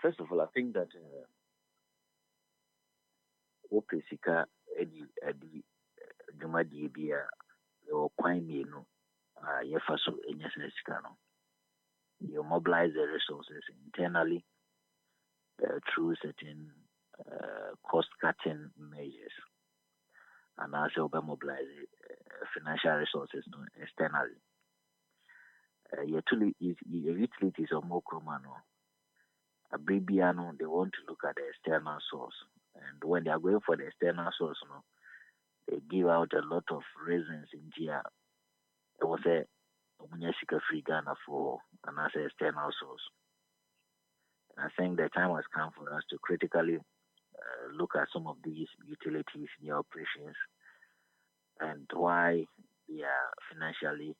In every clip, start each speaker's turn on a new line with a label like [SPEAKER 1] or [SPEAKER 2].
[SPEAKER 1] First of all, I think that Opesika Eddie Jumadi Bia or Quine no Yefaso Enyasicano. You mobilize the resources internally through certain cost cutting measures, and also mobilize financial resources externally. Utilities or more cromano. A Bribiano, they want to look at the external source. And when they are going for the external source, they give out a lot of reasons in here. There was a Munyashika free Ghana for another external source. And I think the time has come for us to critically look at some of these utilities in their operations and why they are financially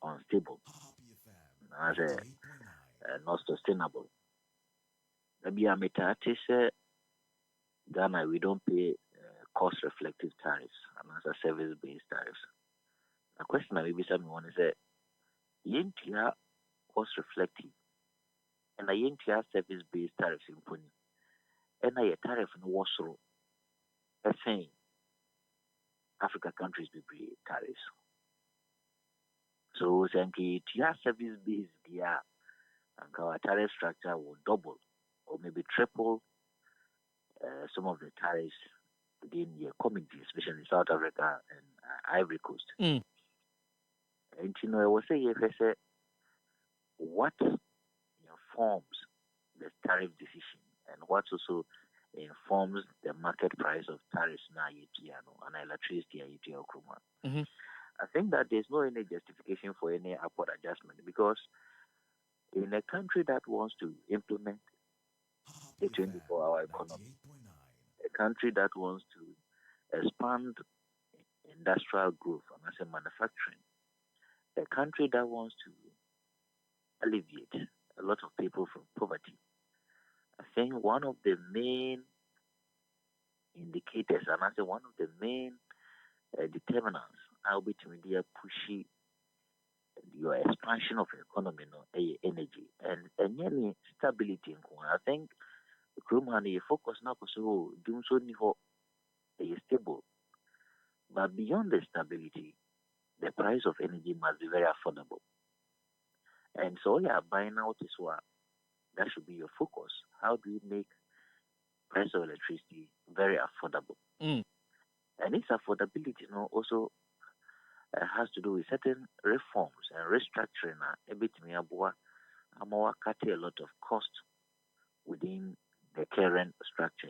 [SPEAKER 1] unstable, as not sustainable. Maybe I'm a Ghana, we don't pay cost-reflective tariffs and as a service-based tariffs. The question I maybe someone is yentia cost-reflective and a yentia service-based tariffs in Puni. And a tariff in Warsaw, saying Africa countries will be tariffs. So, Sanki, tia service-based, yeah, and our tariff structure will double or maybe triple some of the tariffs within the community, especially in South Africa and Ivory Coast. And I was saying, what informs the tariff decision and what also informs the market price of tariffs now and electricity. I think that there's no any justification for any upward adjustment because in a country that wants to implement a 24-hour economy, a country that wants to expand industrial growth and as a manufacturing, a country that wants to alleviate a lot of people from poverty. I think one of the main indicators, and I say one of the main determinants, I'll be to media pushy your expansion of economy, energy, and any stability. I think the Krumani focus now so doing so is stable. But beyond the stability, the price of energy must be very affordable. And so buying out is what that should be your focus. How do you make price of electricity very affordable? And its affordability also has to do with certain reforms and restructuring a bit cut a lot of cost within the current structure.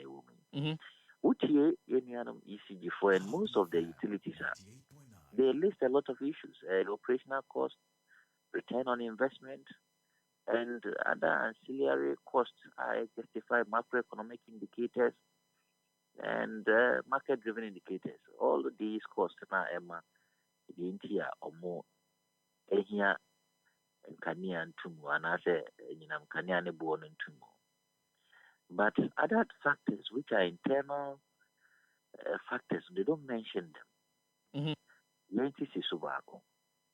[SPEAKER 1] ECG4 and most of the utilities they list a lot of issues, operational cost, return on investment, and other ancillary costs. I justify macroeconomic indicators and market-driven indicators. All of these costs now, Emma, here or more, here and Kania and Tumu, and I say, Kania and Born and Tumu. But other factors, which are internal factors, they don't mention them.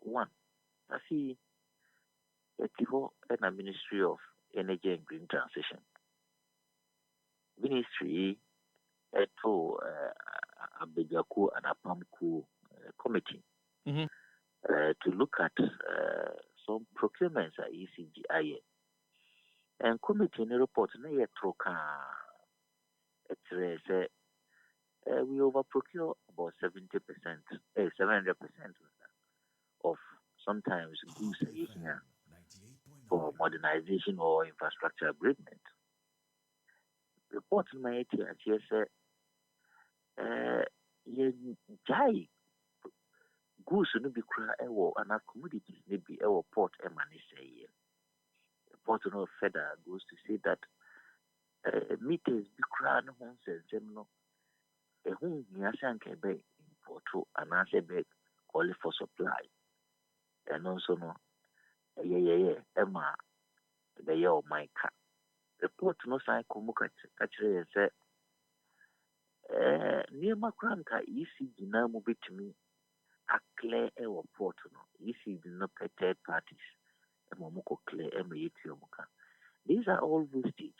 [SPEAKER 1] One, I see a Ministry of Energy and Green Transition. Ministry to Abejaku and Apamku committee to look at some procurements at ECGIA. And committee in the report, we overprocure about 70%, 700% of sometimes goods here for modernization or infrastructure upgradement. Report in my say, jai goods no be cry and commodities may be our port emani say. Report no further goes to say that meters be cry no one says them no. A home Yasan can be import and answer beg call for supply. And also no Emma the year of my car. Report no sign Kumuka actually said near Macranka ECG now move it to me a clear air port no ECG no third parties. Momuko clear Emma Yetiomuka. These are all wastage.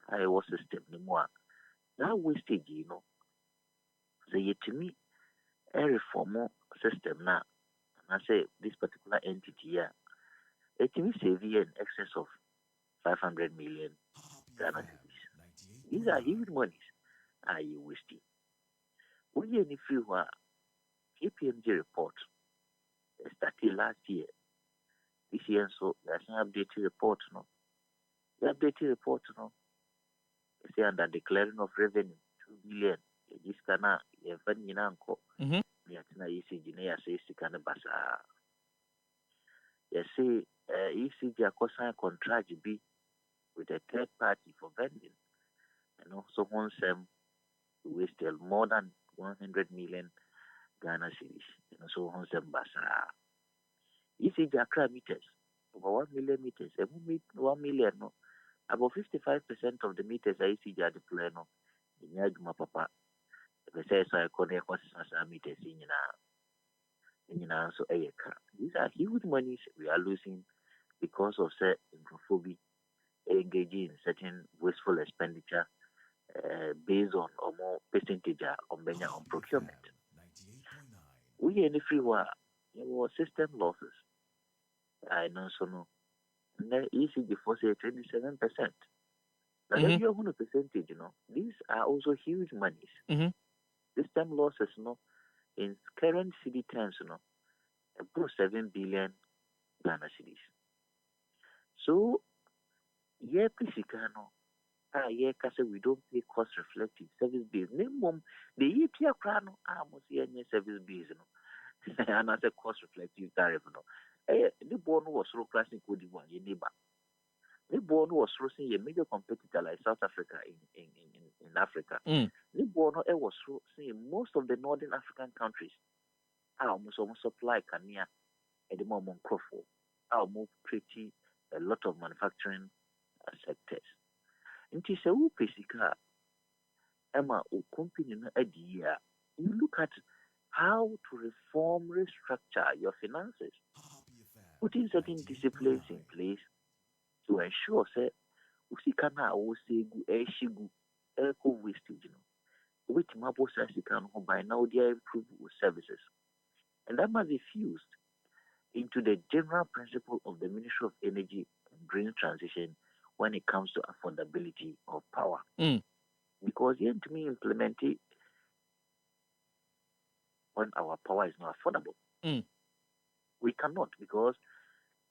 [SPEAKER 1] I was system no more. That wastage, so yet to me, a reform system now, and I say this particular entity here, it means save in excess of 500 million Ghana cedis. These are huge monies. Are you wasting? We any few KPMG report started last year. This year, so there's an updated report, no. The updated report, no. They say under declaring of revenue 2 billion. This kana even inanko. Yatina ECG na say sikana basa. They say ECG akosa contract be with a third party for vending, and also one sem wasted more than 100 million Ghana cedis. And also one sem basa. ECG Accra meters over 1 million meters. 1 million no. About 55% of the meters are ECG are deployed no. In Yaguma Papa. If I say so, I connect meters in so these are huge monies we are losing because of say infophobia engaging in certain wasteful expenditure based on or more percentage on procurement. We in the free war system losses. I know so no. ECG for say 27%. Now if you have a percentage, these are also huge monies. System losses, in current city terms, about 7 billion Ghana cedis. So, yeah, we don't pay cost reflective service bills. Minimum, the EPR crown, almost service bills, and as a cost reflective tariff, the bond was so classic with one, your neighbor. The bond was sourcing a major competitor like South Africa in Africa. The bond was sourcing most of the northern African countries. Almost supply Kenya at the moment Crawford. Almost pretty a lot of manufacturing sectors. And it's a Pesika Emma or company a year. You look at how to reform, restructure your finances, putting certain disciplines in place to ensure say usikana wo segu eshigu eco wastage which mabo can by now they improve services, and that must be fused into the general principle of the Ministry of Energy and Green Transition when it comes to affordability of power. Because you to me implement it when our power is not affordable. We cannot, because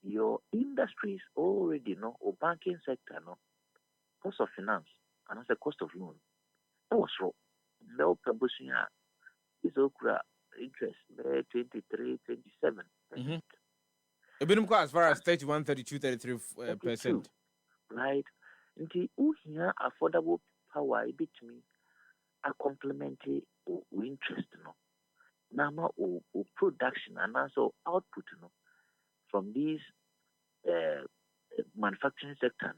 [SPEAKER 1] your industries already know, or banking sector know, cost of finance and also cost of loan. That was wrong. No publishing is okra interest 23, 27%.
[SPEAKER 2] As far as 31, 32, 33%.
[SPEAKER 1] Right. Until who here affordable power a bit me a complementary interest no. Now production and also output from these manufacturing sector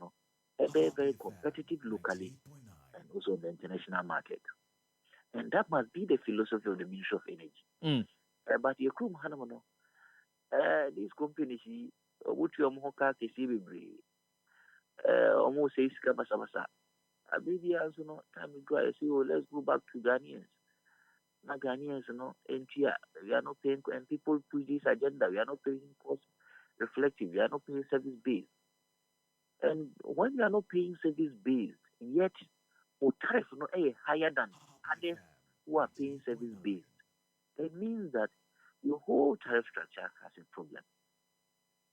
[SPEAKER 1] very, very competitive locally and also in the international market. And that must be the philosophy of the Ministry of Energy. But your crew these companies would you mocha almost says Kabasabasa. I believe also time ago I say, let's go back to Ghanaians. Now Ghanaians, and here we are not paying, and people push this agenda. We are not paying cost reflective. We are not paying service based. And when we are not paying service based, yet our tariff higher than others who are paying service based, it means that your whole tariff structure has a problem.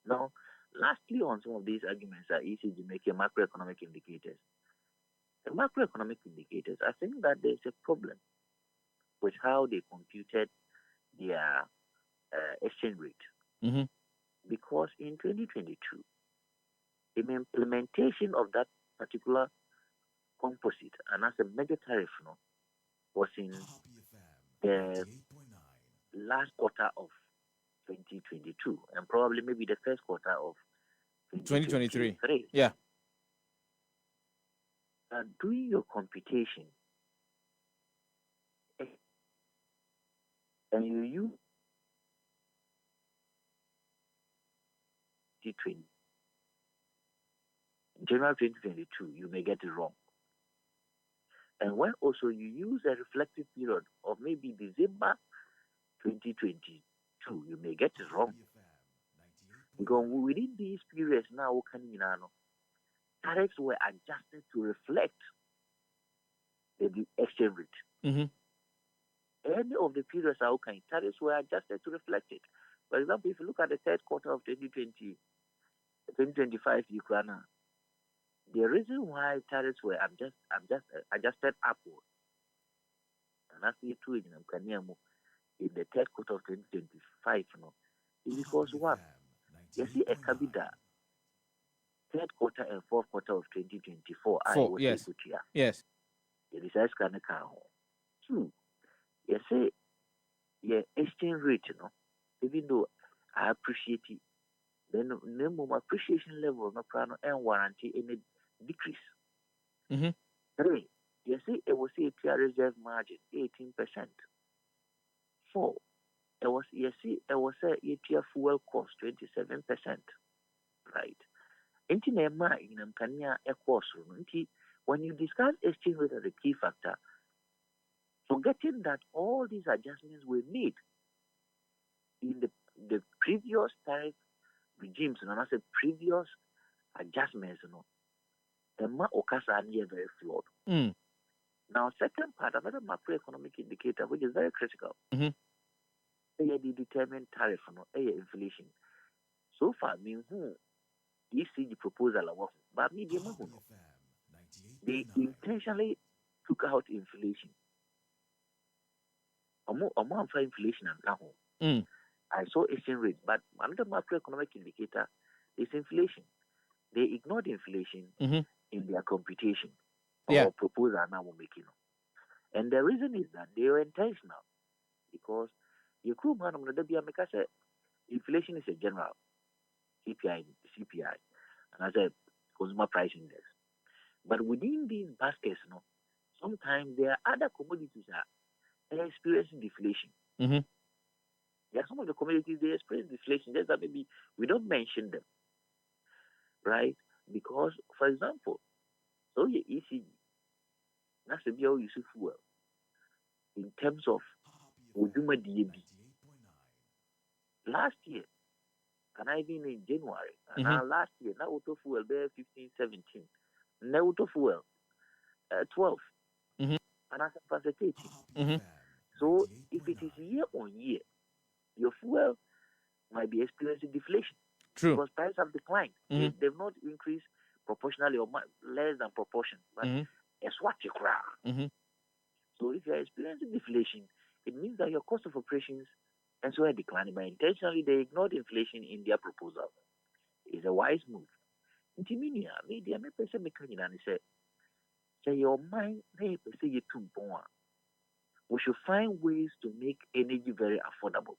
[SPEAKER 1] Now, lastly, on some of these arguments are easy to make macroeconomic indicators. The macroeconomic indicators, I think that there's a problem with how they computed their exchange rate. Because in 2022, the implementation of that particular composite and as a major tariff was in the last quarter of 2022 and probably maybe the first quarter of 2023.
[SPEAKER 2] Yeah.
[SPEAKER 1] Doing your computation and you use 2020 January 2022, you may get it wrong. And when also you use a reflective period of maybe December 2022, you may get it wrong. Because within these periods now, tariffs were adjusted to reflect the exchange rate.
[SPEAKER 2] Mm-hmm.
[SPEAKER 1] Any of the periods are okay, tariffs were adjusted to reflect it. For example, if you look at the third quarter of 2025, Ukraine, the reason why tariffs were adjusted upward, and that's the two in the third quarter of 2025, is because one, you see a cabida third quarter and fourth quarter of 2024.
[SPEAKER 2] Yes. Yes.
[SPEAKER 1] It is as kind of car. Two, you say, yeah, exchange rate, even though I appreciate it, then no appreciation level, no plan and warranty any decrease.
[SPEAKER 2] Mm-hmm.
[SPEAKER 1] Three, you see, it was a TR reserve margin, 18%. Four, it was a TR fuel cost, 27%. Right. When you discuss exchange rate as a key factor, forgetting that all these adjustments were made in the previous tariff regimes, and I said previous adjustments, the Okasa are very flawed.
[SPEAKER 2] Mm.
[SPEAKER 1] Now, second part, another macroeconomic indicator, which is very critical,
[SPEAKER 2] mm-hmm.
[SPEAKER 1] The determined tariff, inflation. So far, ECG proposal, but they intentionally took out inflation. Amount for inflation and I saw exchange rate, but another macroeconomic indicator is inflation. They ignored inflation in their computation or proposal now we're making. And the reason is that they were intentional because you could man say inflation is a general CPI, and as a consumer price index. But within these baskets, sometimes there are other commodities that are experiencing deflation.
[SPEAKER 2] Mm-hmm.
[SPEAKER 1] There are some of the commodities they experience deflation. Just that maybe we don't mention them, right? Because, for example, so your ECG, that's a bill you see fuel in terms of Uduma DAB. Last year, and I been in January, and now last year, now auto fuel there 15, 17. Now auto fuel 12. And I said 18. So if it is year on year, your fuel might be experiencing deflation.
[SPEAKER 2] True.
[SPEAKER 1] Because prices have declined. They've not increased proportionally or less than proportion. But it's what you cry. So if you're experiencing deflation, it means that your cost of operations and so are declining. But intentionally, they ignored inflation in their proposal. It's a wise move. Intiminia, media, me person me can say your mind, me person you too born. We should find ways to make energy very affordable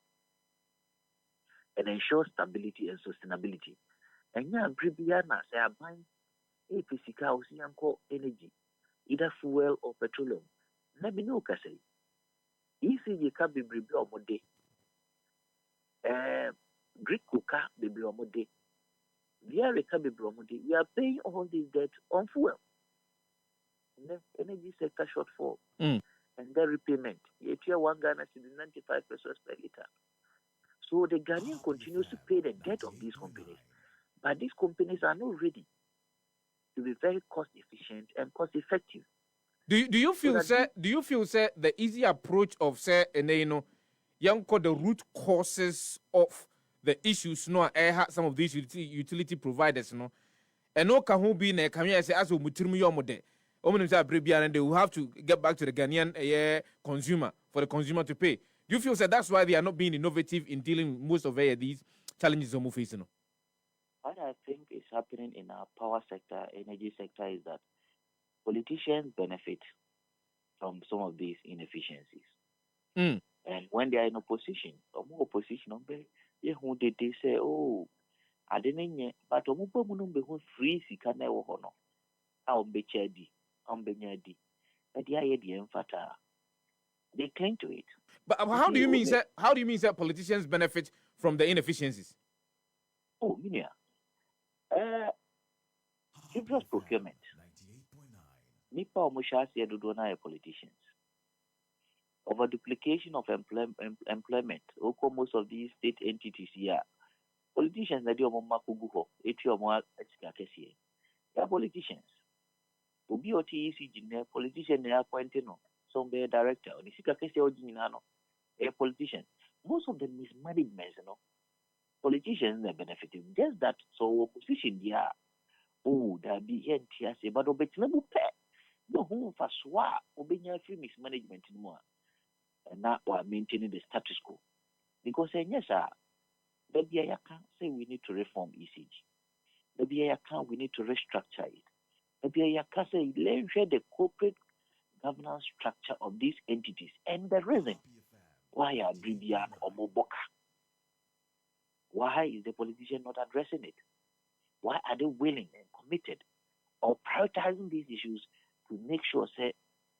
[SPEAKER 1] and ensure stability and sustainability. And yeah, Bribiana say I buy a physical energy, either fuel or petroleum. Let me know, Casey. ECG can be bribi or mode. Greek cooker be bromode. We are paying all these debts on fuel. Energy sector shortfall. And the repayment. You hear one Ghana is 95 pesos per liter. So the Ghanaian continues to pay the debt of these companies. But these companies are not ready to be very cost efficient and cost effective.
[SPEAKER 2] Do you feel the easy approach of say the root causes of the issues some of these utility providers and no can be ne can say as we mode and they will have to get back to the Ghanaian consumer for the consumer to pay. Do you feel that that's why they are not being innovative in dealing with most of these challenges we're facing?
[SPEAKER 1] What I think is happening in our power sector, energy sector, is that politicians benefit from some of these inefficiencies. And when they are in opposition, they say, oh, I didn't, but free they cling to it.
[SPEAKER 2] But how do you mean that politicians benefit from the inefficiencies?
[SPEAKER 1] Oh, Minia. frivolous procurement. Nipa omushasi do na politicians. Over duplication of employment. Oko most of these state entities here. Politicians na di omo makuguho. Eti omo exika kesi. They are politicians. Obi OTEC jine politician they are appointed no. Some be director. Oni sika kesi ojina no. A politician. Most of them mismanagement, you know. Politicians are benefiting. Just that so opposition there. Oh, there be here TSA, but obetinabu pay. No home for swa obenya free mismanagement in more. And now we are maintaining the status quo. Because yes, sir, the BIA can say we need to reform ECG. The BIA can we need to restructure it. The BIA can say let's share the corporate governance structure of these entities and the reason why are Bribian or Moboka. Why is the politician not addressing it? Why are they willing and committed or prioritizing these issues to make sure say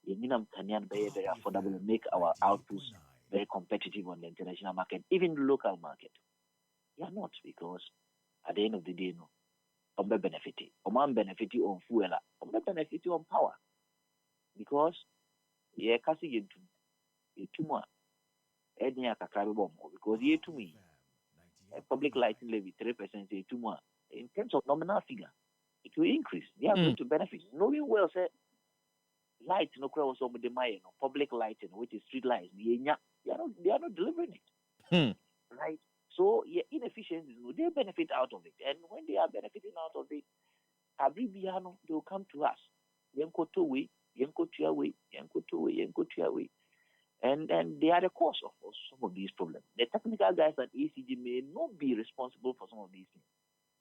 [SPEAKER 1] Yeminam Kanyan be very affordable and make our outputs very competitive on the international market, even the local market? They are not, because at the end of the day, no. Ombe benefiting. Oman benefiting on fuel. Ombe benefiting on power. Because ye kasi yetu more. Edi akakrabe bomb. Because ye to me public lighting levy 3% yetu more. In terms of nominal figure, it will increase. They are going to benefit. Knowing well, say light no crowd also with the no public lighting, which is street lights. They are not delivering it. Right? So yeah, inefficiencies, they benefit out of it. And when they are benefiting out of it, Abribiano, they will come to us. Yenko two-way, Yenko two-way, Yenko two-way, Yenko two-way. And they are the cause of some of these problems. The technical guys at ECG may not be responsible for some of these things.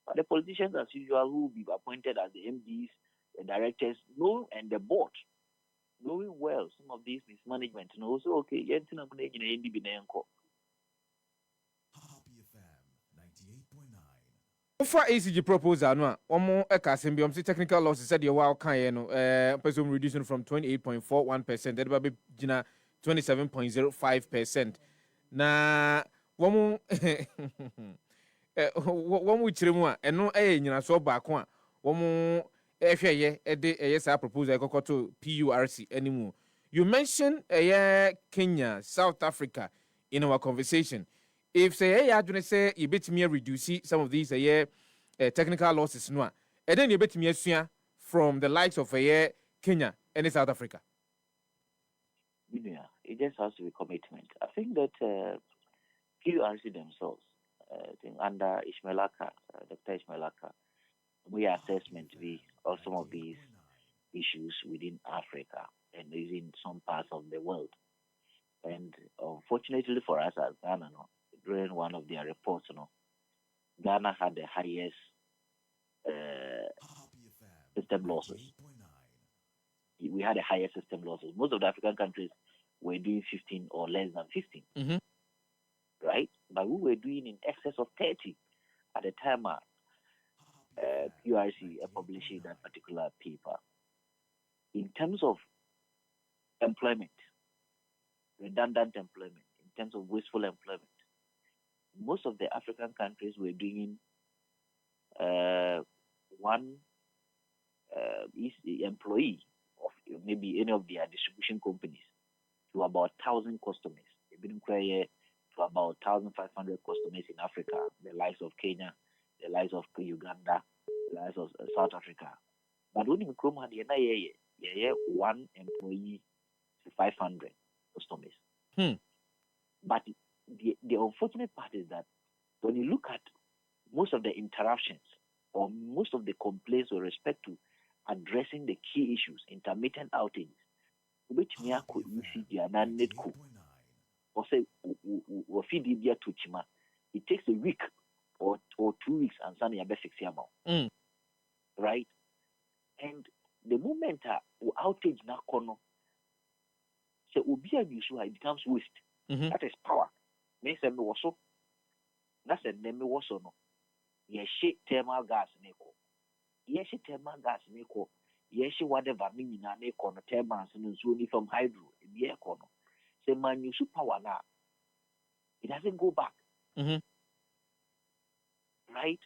[SPEAKER 1] But the politicians, as usual, who will be appointed as the MDs, the directors, know, and the board, knowing well some of these mismanagement, and also, okay,
[SPEAKER 2] for ACG proposal, no, one more Ekasim, technical losses said your wow can person reducing from 28.41%, that will be 27.05%. Na one more one which remove and no a so back one more yes, I propose I go to PURC anymore. You mentioned Kenya, South Africa in our conversation. If say I don't say you bet me reduce some of these technical losses no, and then you bet me from the likes of Kenya and South Africa.
[SPEAKER 1] Yeah, it just has to be commitment. I think that PURC themselves, I think under Ishmaelaka, Dr. Ishmaelaka, we assessment of some of these issues within Africa and in some parts of the world. And unfortunately for us as Ghana, during one of their reports, Ghana had the highest system losses. We had the highest system losses. Most of the African countries were doing 15 or less than 15, right? But we were doing in excess of 30 at the time PURC publishing that particular paper. In terms of employment, redundant employment, in terms of wasteful employment, most of the African countries were doing one employee of maybe any of their distribution companies to about 1,000 customers. They've been to about 1,500 customers in Africa, the likes of Kenya, the likes of Uganda, the likes of South Africa. But when you come here, one employee to 500 customers. But the unfortunate part is that when you look at most of the interruptions or most of the complaints with respect to addressing the key issues, intermittent outages, which Miyako ECG and Netco, or say, or feed India to Chima, it takes a week or 2 weeks and Sunday fix amount. Right? And the moment outage na kono, so ubia issue it becomes waste. That is power. Me say me waso. That's a name me waso no. Ye shit thermal gas neko. Ye shit thermal gas neko. Ye shit whatever me na neko no thermal no zuni from hydro. Ye kono. Say man use power na. It doesn't go back. Right?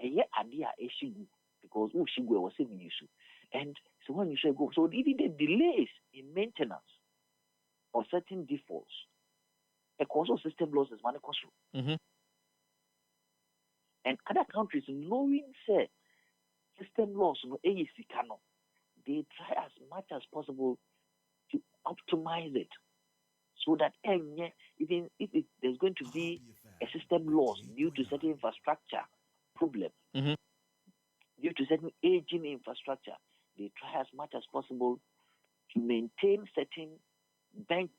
[SPEAKER 1] And yet idea issue because Ushigwe was saving issue. And so when you say go, so even the delays in maintenance or certain defaults, a cause of system losses, money cost. And other countries, knowing say system loss, no AEC cannot, they try as much as possible to optimize it so that even if there's going to be a system loss due to certain infrastructure problem, due to certain aging infrastructure, they try as much as possible to maintain certain bank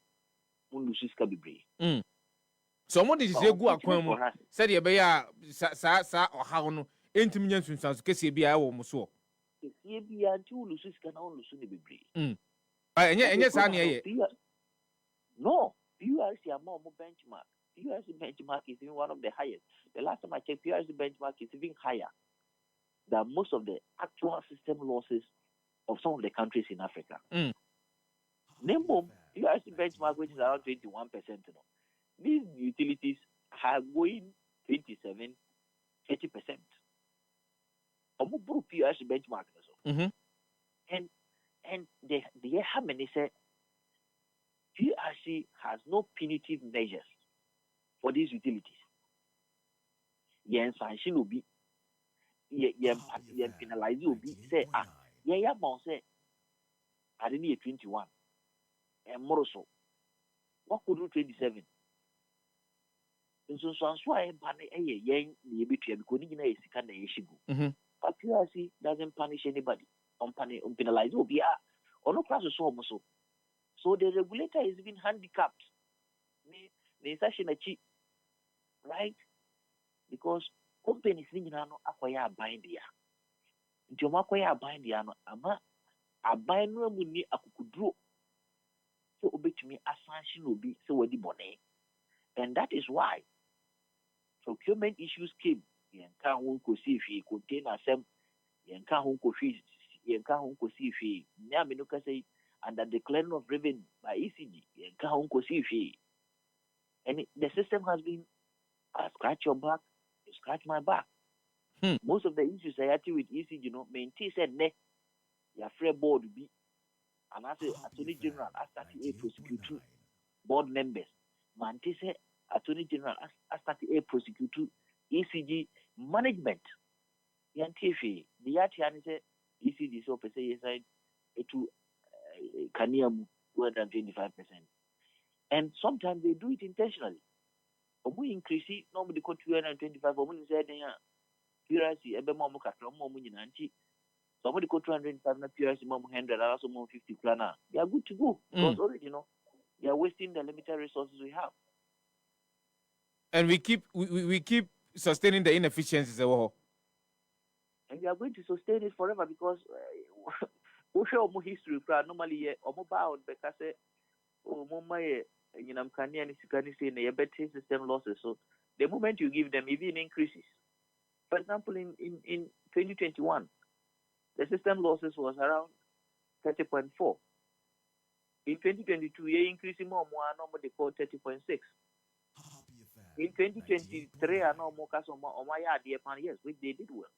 [SPEAKER 2] so mo dey say go akwan mu say dey be ya sa ohaw no entim nya sunsanso kese bia wo mo so
[SPEAKER 1] kese bia nti ulusu ska na ulusu ne bebre
[SPEAKER 2] enye sa na ye
[SPEAKER 1] no PRC among benchmark. PRC benchmark is even one of the highest. The last time I checked, PRC benchmark is even higher than most of the actual system losses of some of the countries in Africa. Name PRC benchmark, which is around 21%. These utilities are going 27, 30%. PRC benchmark. And they have many say PRC has no punitive measures for these utilities. Yen sanction will be yen penalize will be say say I didn't 21 and more so. What could do 27? And so I ban yen the because you can issue. But PRC doesn't punish anybody on penalize will be or no class so. So the regulator is even handicapped. Right? Because companies acquire bind here. Until acquire bind here, a bind no money akukudro. So obey to me a sanction will be so the money. And that is why procurement issues came. Yanka won't see if he contain some Yanka won't see if he Nyaminuka say under the declaring of revenue by ECG, and the system has been scratch your back, you scratch my back. Most of the issues I had with ECG, maintain said ne, your free board be, and as Attorney General, as 38 prosecute board members, Manti said Attorney General, as 38 prosecute ECG management. Yantifi, the Yatiani said ECG so per se side to Kaniam 225%. And sometimes they do it intentionally. We increase it, normally go 225, or we say, PRC, somebody go 205, PRC, 100, also 150 planner. They are good to go. Because already, they are wasting the limited resources we have.
[SPEAKER 2] And we keep sustaining the inefficiencies. And
[SPEAKER 1] we are going to sustain it forever because history normally about because system losses. So the moment you give them, even increases. For example, in 2021, the system losses was around 30.4. In 2022, they increasing more they call 30.6. In 2023, I know more yes, which they did well.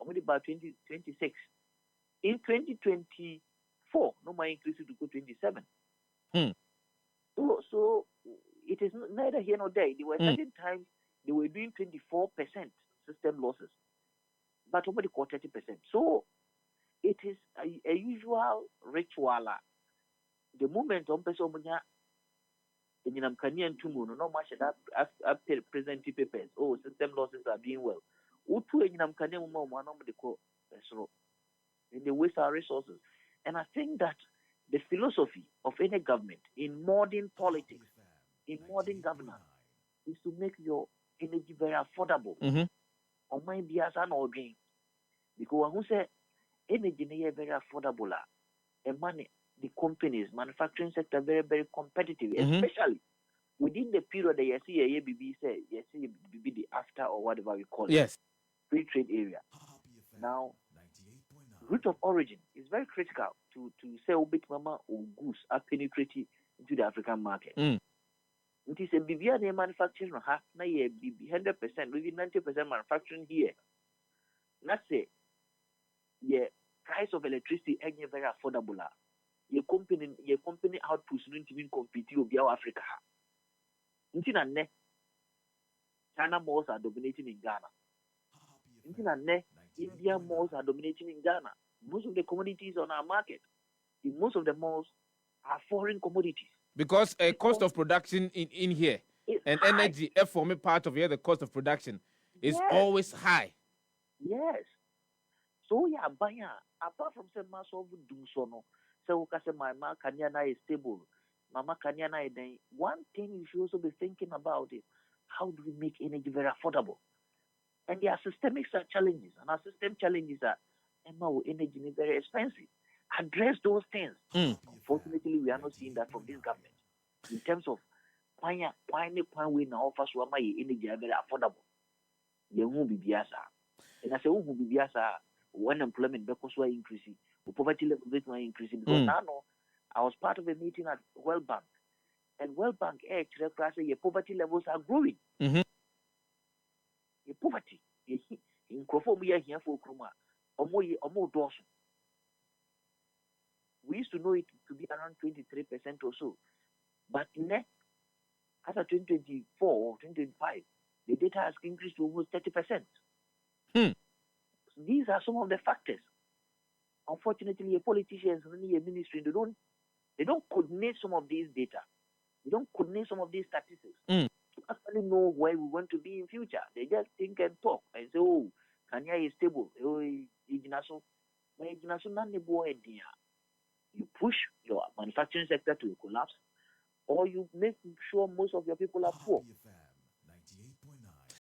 [SPEAKER 1] Only about 2026. In 2024, no more increase to go 27. So it is neither here nor there. There were certain times they were doing 24% system losses, but nobody called 30%. So it is a usual ritual. The moment on person in Kanian Tumuno, no much that presenting papers. Oh, system losses are doing well. Utu in Kanian one of the call and they waste our resources. And I think that the philosophy of any government in modern politics, in modern governance, is to make your energy very affordable. Or maybe as an ordering. Because when we say energy is very affordable, and money, the companies, manufacturing sector, very, very competitive, especially within the period that you see a ABB say, you see the after or whatever we call it, free trade area. Now, route of origin is very critical to sell big mama or goose are penetrating into the African market. It is a BBA manufacturing half na 100%, maybe 90% manufacturing here. Let's say the price of electricity ain't very affordable. Your company outputs don't even compete with Africa. China malls are dominating in Ghana. India malls are dominating in Ghana. Most of the commodities on our market, most of the malls are foreign commodities.
[SPEAKER 2] Because a cost of production in here and
[SPEAKER 1] high.
[SPEAKER 2] energy, for me, part of here, the cost of production is always high.
[SPEAKER 1] Yes. So yeah, apart from say mass of do so no, so say my Kanyana is stable. Mama Kanyana is then one thing you should also be thinking about it. How do we make energy very affordable? And there are systemic challenges, and our system challenges are energy is very expensive. Address those things. Unfortunately, we are not seeing that from this government. In terms of why we now offer so my energy very affordable. You won't be biasa. And I say who will be biasa when employment because we are increasing, poverty level is increasing. Because now I was part of a meeting at World Bank, and World Bank actually your poverty levels are growing.
[SPEAKER 2] Mm-hmm.
[SPEAKER 1] Your poverty in Crawford we are here for Kroma or more doors. We used to know it to be around 23% or so, but after 2024 or 2025, the data has increased to almost 30%. These are some of the factors. Unfortunately, your politicians and your ministry they don't coordinate some of these data. They don't coordinate some of these statistics to actually know where we want to be in future. They just think and talk and say, "Oh, Kenya is stable. Oh, you push your manufacturing sector to collapse, or you make sure most of your people are poor.